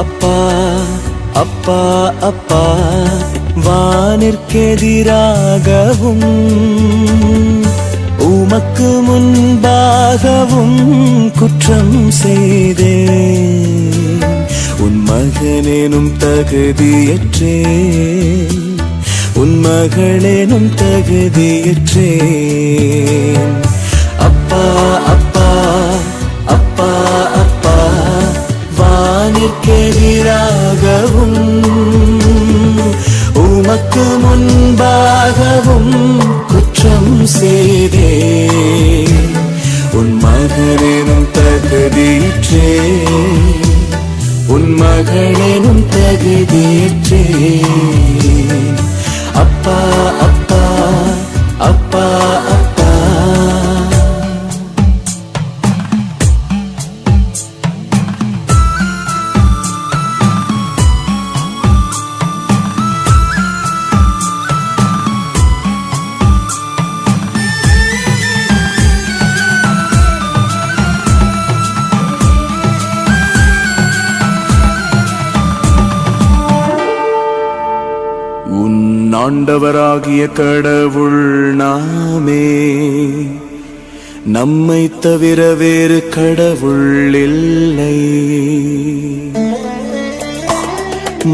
அப்பா அப்பா அப்பா வானிற்கெதிராகவும் உமக்கு முன்பாகவும் குற்றம் செய்தேன். உன் மகனேனும் தகுதியற்றேன், உன் மகளேனும் தகுதியற்றேன். அப்பா அப்பா அப்பா அப்பா வானிற்கெதிராகவும் உமக்கு முன்பாகவும் குற்றம் செய்தேன். உன் மகனேனும் தகுதியற்றேன், உன் மகளேனும் தகுதியற்றேன். அப்பா அப்பா அப்பா அப்பா ஆண்டவராகிய கடவுள் நாமே, நம்மை தவிர வேறு கடவுள் இல்லை.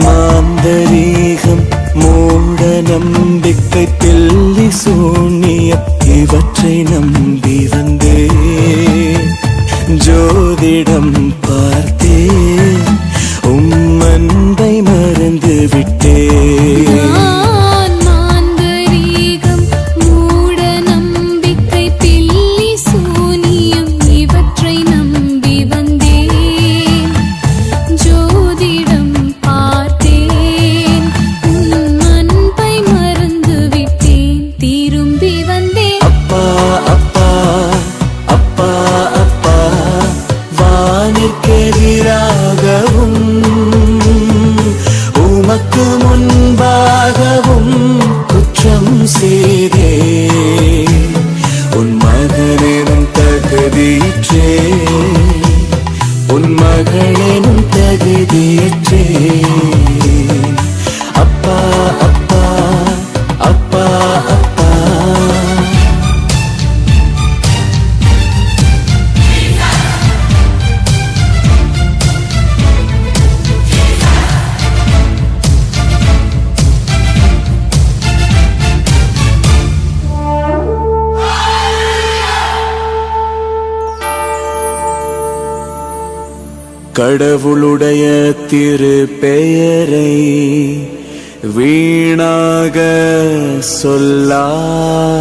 மாந்தரீகம், மூட நம்பிக்கை, பில்லி சூனியம் இவற்றை நம்பி வந்தே ஜோதிடம் பார்த்தே அன்பை மறந்து விட்டே. உன் மகளேனும் தகுதியற்றேன். அப்பா அப்பா அப்பா அப்பா கடவுளுடைய திரு பெயரை வீணாக சொல்லாதே.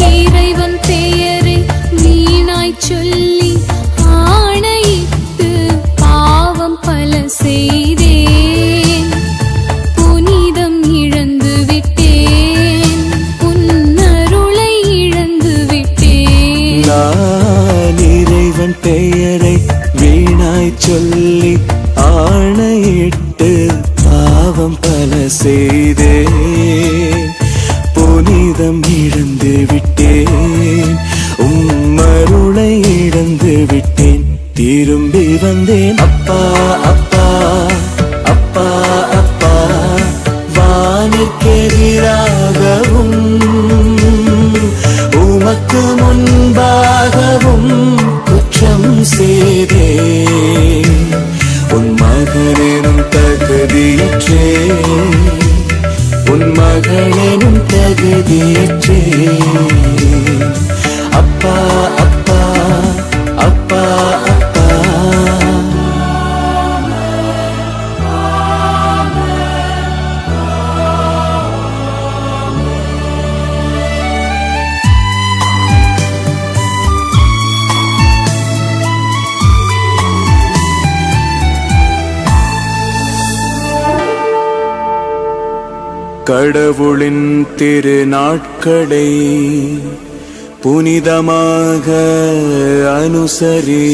இறைவன் பெயரை வீணாய் சொல்லி ஆணையிட்டு பாவம் பல செய்தேன். புனிதம் இழந்து விட்டேன், உன்னருளை இழந்து விட்டேன். இறைவன் பெயரை வீணாய் சொல்லி ஆணையிட்டு பாவம் பல செய்தேன். புனிதம் இழந்து விட்டேன், உம்மருளை இழந்து விட்டேன். திரும்பி வந்தேன். அப்பா அப்பா அப்பா அப்பா வானிற்கெதிராகவும் உமக்கு முன்பாகவும் குற்றம் செய்தேன். உன் மகனேனும் தகுதியற்றேன், உன் மகளேனும் தகுதியற்றேன். அப்பா அப்பா அப்பா அப்பா கடவுளின் திருநாட்களை புனிதமாக அனுசரி.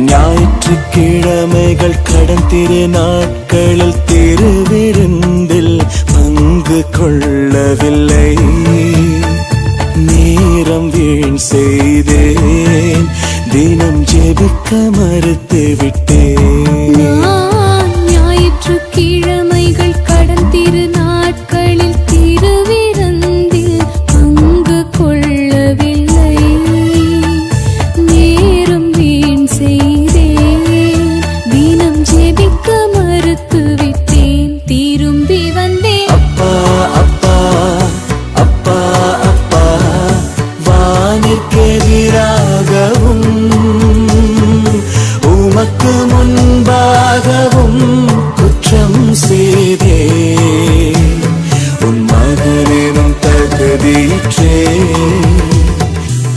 ஞாயிற்றுக்கிழமைகள் கடன் திருநாட்களில் திருவிருந்தில் பங்கு கொள்ளவில்லை. நேரம் வீண் செய்தேன், தினம் ஜெபிக்க மறுத்து விட்டேன். ஞாயிற்றுக்கிழமைகள் கடன் திருநாட்களில் திருவிருந்தில் பங்கு கொள்ளவில்லை. நேரம் வீண் செய்தேன், தினம் ஜெபிக்க மறுத்து விட்டேன். திரும்பி வந்தேன். அப்பா அப்பா அப்பா அப்பா, வானிற்கெதிராகவும் உமக்கு முன்பாகவும் குற்றம் செய்தே. உன் மகனேனும் தகுதியற்றே,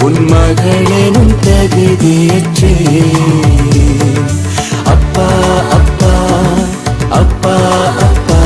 உன் மகளேனும் தகுதியற்றே. அப்பா அப்பா அப்பா அப்பா.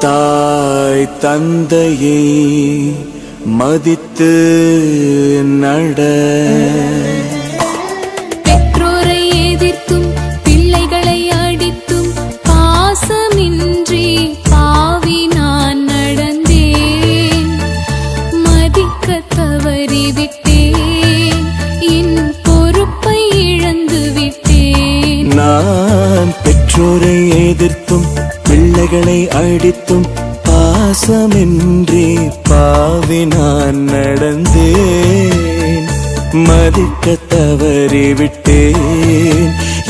தாய் தந்தையை மதித்து நட. பெற்றோரை எதிர்த்தும் பிள்ளைகளை அடித்தும் பாசமின்றி பாவி நான் நடந்தேன். மதிக்க தவறிவிட்டேன், என் பொறுப்பை இழந்து விட்டேன். நான் பெற்றோரை எதிர்த்தும் பிள்ளைகளை அடித்தும் பாசமின்றி பாவி நான் நடந்தேன். மதிக்க தவறிவிட்டேன்,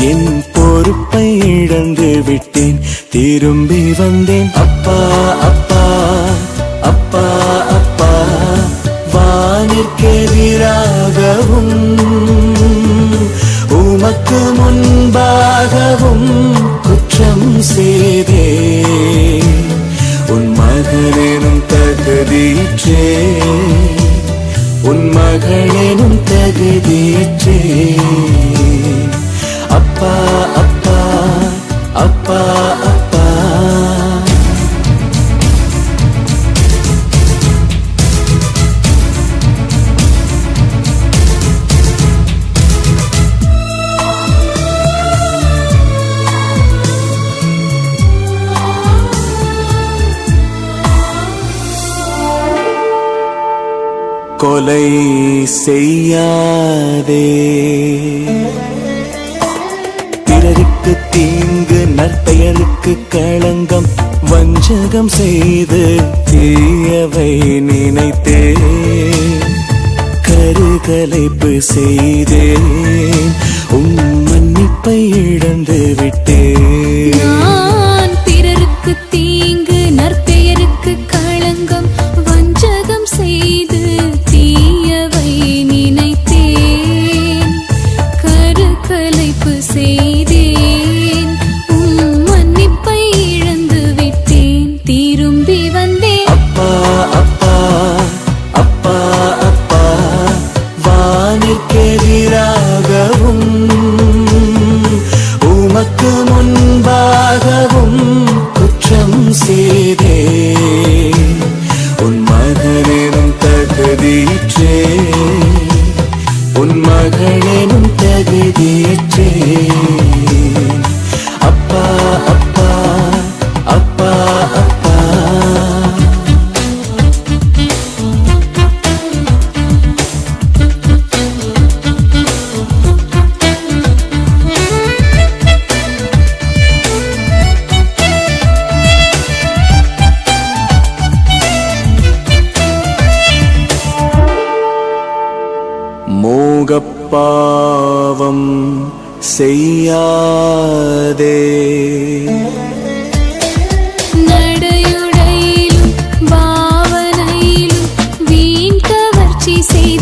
என் பொறுப்பை இழந்து விட்டேன். திரும்பி வந்தேன். அப்பா அப்பா அப்பா அப்பா, வானிற்கெதிராகவும் உமக்கு முன்பாகவும் குற்றம் செய்தே. உன் மகனேனும் தகுதியற்றே, உன் மகளேனும் தகுதியற்றே. அப்பா அப்பா அப்பா அப்பா. கொலை செய்யாதே. பிறருக்கு தீங்கு, நற்பெயருக்கு களங்கம், வஞ்சகம் செய்து தீயவை நினைத்தே. கருகலைப்பு செய்தேன், உம் மன்னிப்பை இழந்து விட்டேன். நான் பிறருக்கு தீங்கு, நற்பெயருக்கு களங்கம், வஞ்சகம் செய்து தீயவை நினைத்தேன். கருக்கலைப்பு செய்தேன், உம் மன்னிப்பை இழந்து விட்டேன். திரும்பி வந்தேன். அப்பா அப்பா அப்பா அப்பா, வானிற்கெதிராகவும் உமக்கு முன்பாகவும் குற்றம் செய்தே. உன் மகனேனும் தகுதியற்றே, உன் மகளேனும் தகுதியற்றே. அப்பா அப்பா அப்பா அப்பா. மோகப்பாவம் செய்யாதே. நடையுடையிலும் பாவனையிலும் வீண் கவர்ச்சி செய்து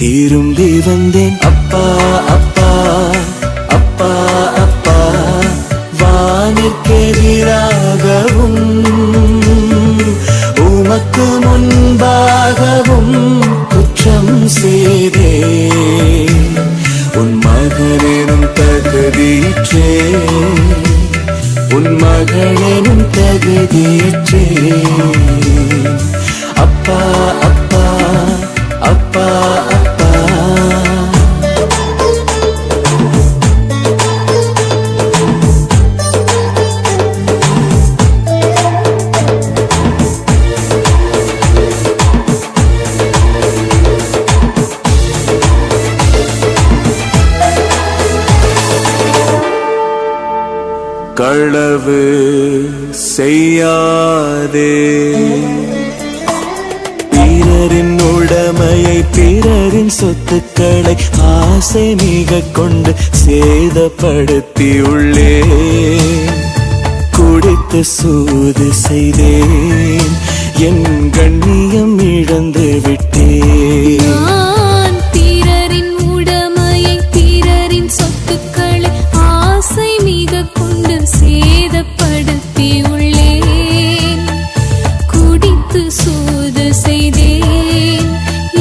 திரும்பி வந்தேன். அப்பா அப்பா அப்பா அப்பா, வானுக்கெதிராகவும் உமக்கு முன்பாகவும் குற்றம் செய்தேன். உன் மகனெனும் தகுதியற்றே, உன் மகளெனும் தகுதியற்றே. அப்பா அப்பா அப்பா அப்பா, களவு செய்யாதே, பிறரின் உடைமையை பிறரின் சொத்துக்களை ஆசை மிக கொண்டு சேதப்படுத்தி உள்ளே. குடித்து சூது செய்தேன், என் கண்ணியம் இழந்து விட்டேன். நான் பிறரின் உடைமையை பிறரின் சொத்துக்களை ஆசை மிக கொண்டு சேதப்படுத்தி உள்ளேன். குடித்து சூது செய்தேன்,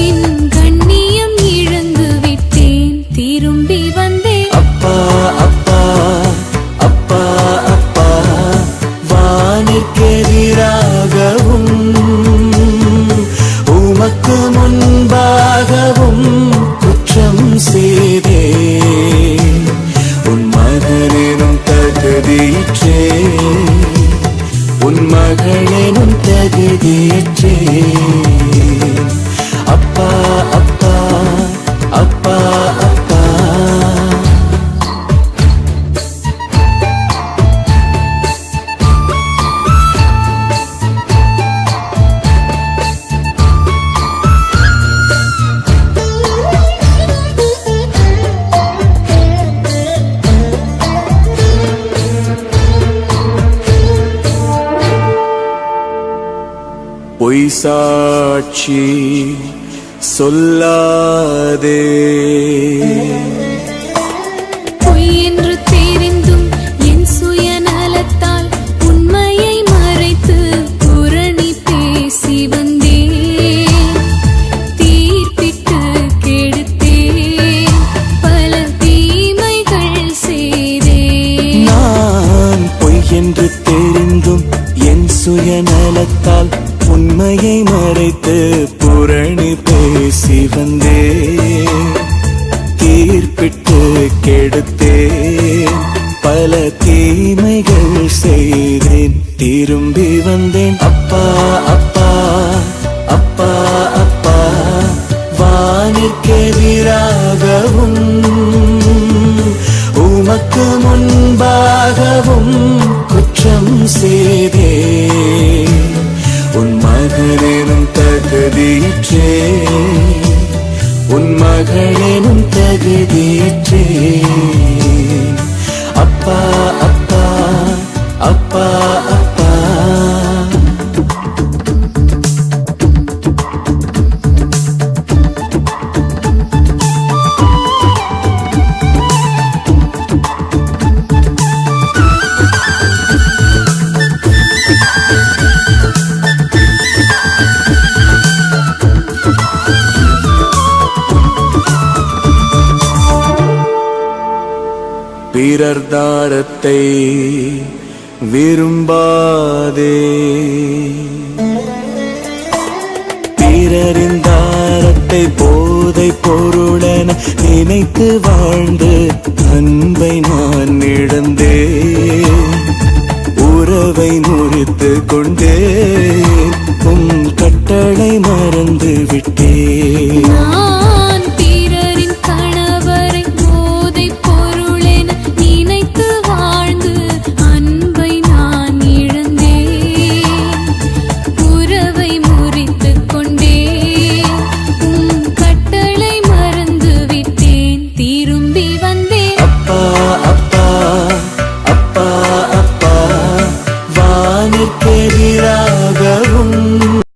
என் கண்ணியம் இழந்து விட்டேன். திரும்பி வந்தேன். அப்பா அப்பா அப்பா அப்பா, வானுக்கெதிராகவும் உமக்கு முன்பாகவும் குற்றம் செய்தேன். உன் மகனெனும் தகுதியற்றே, உன் மகளெனும் தகுதியற்றே. அப்பா அப்பா அப்பா அப்பா, பொய் சாட்சி சொல்லாதே, பொய் என்று தெரிந்தும் என் சுயநலத்தால் உண்மையை மறைத்து புரணி பேசி வந்தேன். தீர்ப்பிட்டு கெடுத்தேன், பல தீமைகள் செய்தேன். நான் பொய் என்று தெரிந்தும் என் சுயநலத்தால் உண்மையை மறைத்து புரணி பேசி வந்தேன். தீர்ப்பிட்டு கெடுத்தேன், பல தீமைகள் செய்தேன். திரும்பி வந்தேன். அப்பா அப்பா அப்பா அப்பா, வானுக்கெதிராகவும் உமக்கு முன்பாகவும் குற்றம் செய்தேன். உன் மகனெனும் தகுதியற்றே, உன் மகளெனும் தகுதியற்றே. அப்பா அப்பா அப்பா அப்பா, பிறர் தாரத்தை விரும்பாதே, பிறரின் தாரத்தை போதை பொருளென நினைத்து வாழ்ந்து அன்பை நான் இழந்தேன். உறவை முறித்து கொண்டேன், உம் கட்டளை மறந்து விட்டேன்.